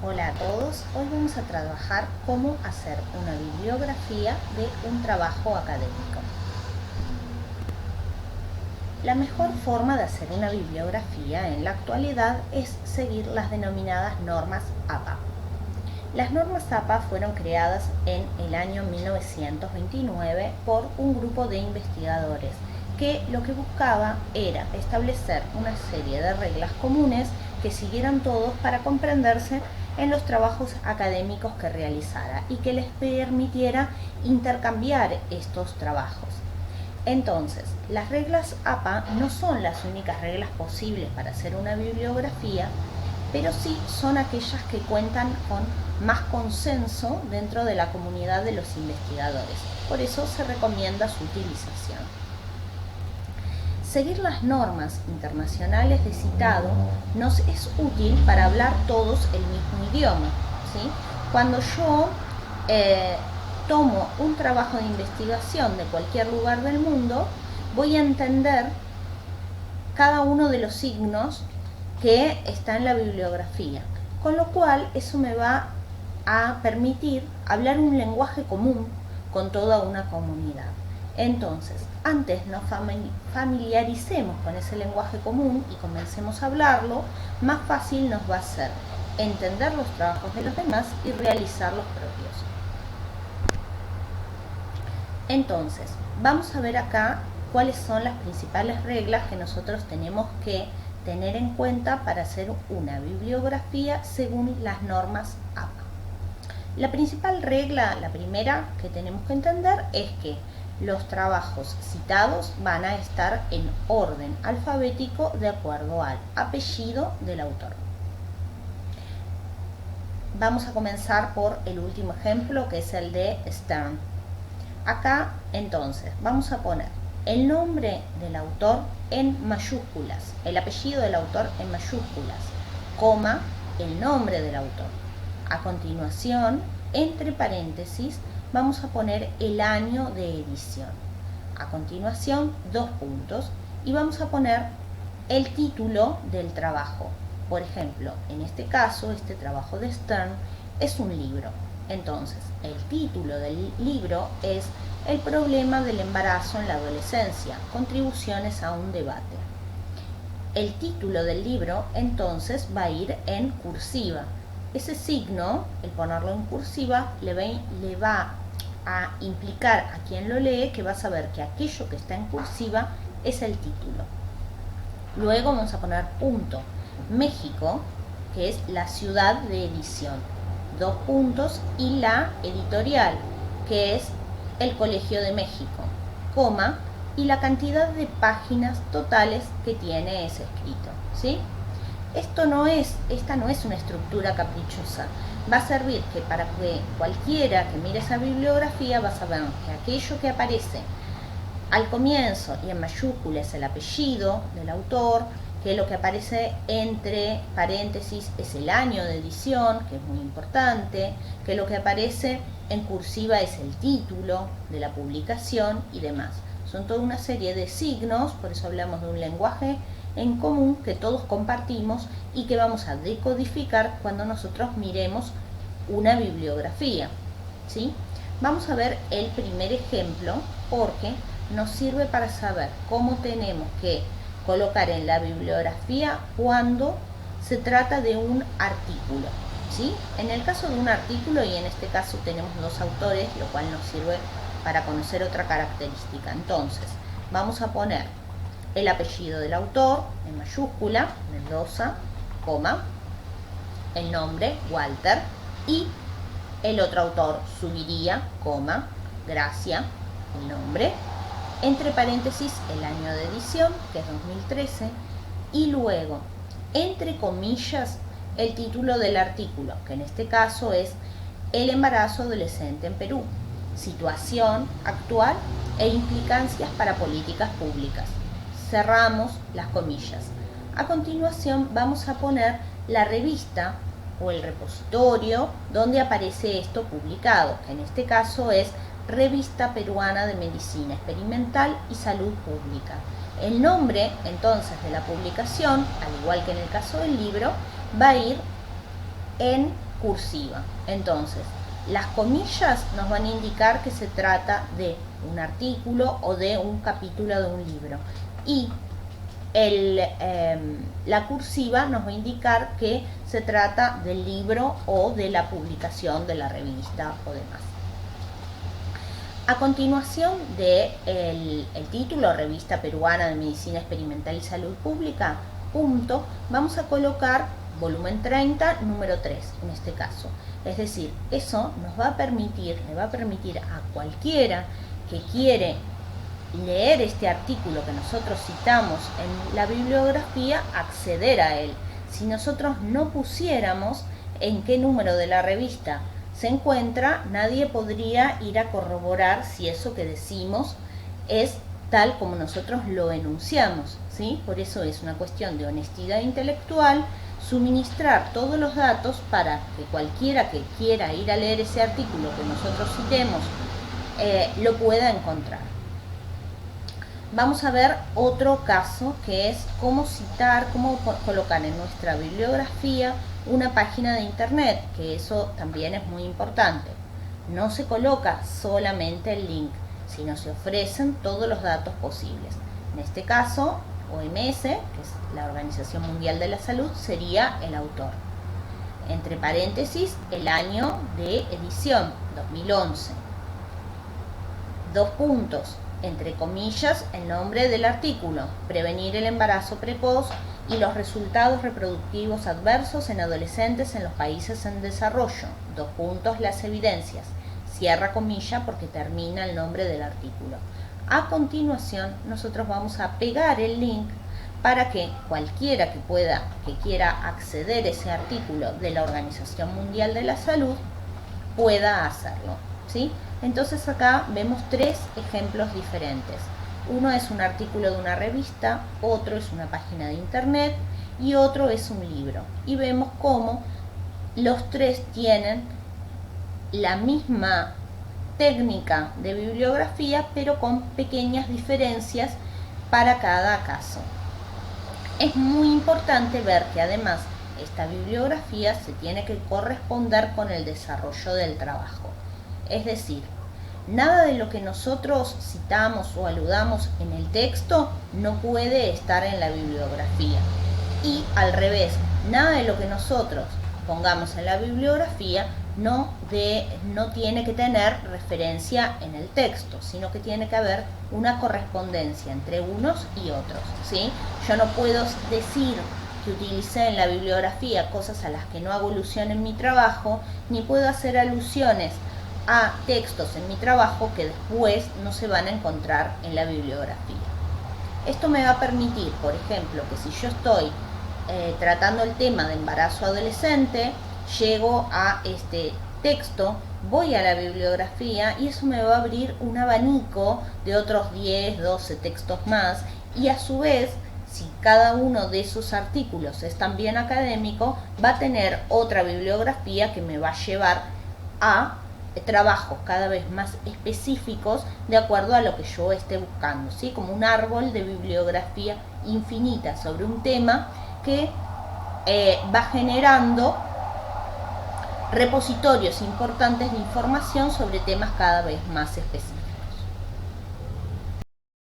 Hola a todos, hoy vamos a trabajar cómo hacer una bibliografía de un trabajo académico. La mejor forma de hacer una bibliografía en la actualidad es seguir las denominadas normas APA. Las normas APA fueron creadas en el año 1929 por un grupo de investigadores que lo que buscaba era establecer una serie de reglas comunes que siguieran todos para comprenderse en los trabajos académicos que realizara y que les permitiera intercambiar estos trabajos. Entonces, las reglas APA no son las únicas reglas posibles para hacer una bibliografía, pero sí son aquellas que cuentan con más consenso dentro de la comunidad de los investigadores. Por eso se recomienda su utilización. Seguir las normas internacionales de citado nos es útil para hablar todos el mismo idioma, ¿sí? Cuando yo tomo un trabajo de investigación de cualquier lugar del mundo, voy a entender cada uno de los signos que está en la bibliografía, con lo cual eso me va a permitir hablar un lenguaje común con toda una comunidad. Entonces, antes nos familiaricemos con ese lenguaje común y comencemos a hablarlo, más fácil nos va a ser entender los trabajos de los demás y realizar los propios. Entonces, vamos a ver acá cuáles son las principales reglas que nosotros tenemos que tener en cuenta para hacer una bibliografía según las normas APA. La principal regla, la primera que tenemos que entender, es que los trabajos citados van a estar en orden alfabético de acuerdo al apellido del autor. Vamos a comenzar por el último ejemplo, que es el de Stern. Acá, entonces, vamos a poner el nombre del autor en mayúsculas, el apellido del autor en mayúsculas, coma, el nombre del autor. A continuación, entre paréntesis, vamos a poner el año de edición. A continuación, 2 puntos, y vamos a poner el título del trabajo. Por ejemplo, en este caso, este trabajo de Stern es un libro. Entonces, el título del libro es El problema del embarazo en la adolescencia, contribuciones a un debate. El título del libro, entonces, va a ir en cursiva. Ese signo, el ponerlo en cursiva, le va a implicar a quien lo lee que va a saber que aquello que está en cursiva es el título. Luego vamos a poner punto. México, que es la ciudad de edición. 2 puntos, y la editorial, que es el Colegio de México, coma, y la cantidad de páginas totales que tiene ese escrito, ¿sí? Esta no es una estructura caprichosa. Va a servir que para que cualquiera que mire esa bibliografía va a saber que aquello que aparece al comienzo y en mayúsculas es el apellido del autor, que lo que aparece entre paréntesis es el año de edición, que es muy importante, que lo que aparece en cursiva es el título de la publicación y demás. Son toda una serie de signos, por eso hablamos de un lenguaje en común que todos compartimos y que vamos a decodificar cuando nosotros miremos una bibliografía, ¿sí? Vamos a ver el primer ejemplo porque nos sirve para saber cómo tenemos que colocar en la bibliografía cuando se trata de un artículo, ¿sí? En el caso de un artículo, y en este caso tenemos 2 autores, lo cual nos sirve para conocer otra característica. Entonces, vamos a poner el apellido del autor en mayúscula, Mendoza, coma, el nombre, Walter, y el otro autor, Subiría, coma, Gracia, el nombre, entre paréntesis el año de edición, que es 2013, y luego, entre comillas, el título del artículo, que en este caso es El embarazo adolescente en Perú, situación actual e implicancias para políticas públicas. Cerramos las comillas. A continuación vamos a poner la revista o el repositorio donde aparece esto publicado, que en este caso es Revista Peruana de Medicina Experimental y Salud Pública. El nombre entonces de la publicación, al igual que en el caso del libro, va a ir en cursiva. Entonces, las comillas nos van a indicar que se trata de un artículo o de un capítulo de un libro. Y la cursiva nos va a indicar que se trata del libro o de la publicación de la revista o demás. A continuación del título, Revista Peruana de Medicina Experimental y Salud Pública, punto, vamos a colocar volumen 30, número 3, en este caso. Es decir, eso nos va a permitir, le va a permitir a cualquiera que quiere leer este artículo que nosotros citamos en la bibliografía, acceder a él. Si nosotros no pusiéramos en qué número de la revista se encuentra, nadie podría ir a corroborar si eso que decimos es tal como nosotros lo enunciamos, ¿sí? Por eso es una cuestión de honestidad intelectual, suministrar todos los datos para que cualquiera que quiera ir a leer ese artículo que nosotros citemos lo pueda encontrar. Vamos a ver otro caso que es cómo citar, cómo colocar en nuestra bibliografía una página de internet, que eso también es muy importante. No se coloca solamente el link, sino se ofrecen todos los datos posibles. En este caso, OMS, que es la Organización Mundial de la Salud, sería el autor. Entre paréntesis, el año de edición, 2011. 2 puntos. Entre comillas, el nombre del artículo, prevenir el embarazo precoz y los resultados reproductivos adversos en adolescentes en los países en desarrollo. 2 puntos, las evidencias. Cierra comilla porque termina el nombre del artículo. A continuación, nosotros vamos a pegar el link para que cualquiera que quiera acceder a ese artículo de la Organización Mundial de la Salud pueda hacerlo, ¿sí? Entonces acá vemos 3 ejemplos diferentes. Uno es un artículo de una revista, otro es una página de internet y otro es un libro. Y vemos cómo los 3 tienen la misma técnica de bibliografía, pero con pequeñas diferencias para cada caso. Es muy importante ver que además esta bibliografía se tiene que corresponder con el desarrollo del trabajo. Es decir, nada de lo que nosotros citamos o aludamos en el texto no puede estar en la bibliografía. Y al revés, nada de lo que nosotros pongamos en la bibliografía no tiene que tener referencia en el texto, sino que tiene que haber una correspondencia entre unos y otros, ¿sí? Yo no puedo decir que utilicé en la bibliografía cosas a las que no hago alusión en mi trabajo, ni puedo hacer alusiones a textos en mi trabajo que después no se van a encontrar en la bibliografía. Esto me va a permitir, por ejemplo, que si yo estoy tratando el tema de embarazo adolescente, llego a este texto, voy a la bibliografía y eso me va a abrir un abanico de otros 10, 12 textos más, y a su vez, si cada uno de esos artículos es también académico, va a tener otra bibliografía que me va a llevar a trabajos cada vez más específicos de acuerdo a lo que yo esté buscando, ¿sí? Como un árbol de bibliografía infinita sobre un tema que va generando repositorios importantes de información sobre temas cada vez más específicos.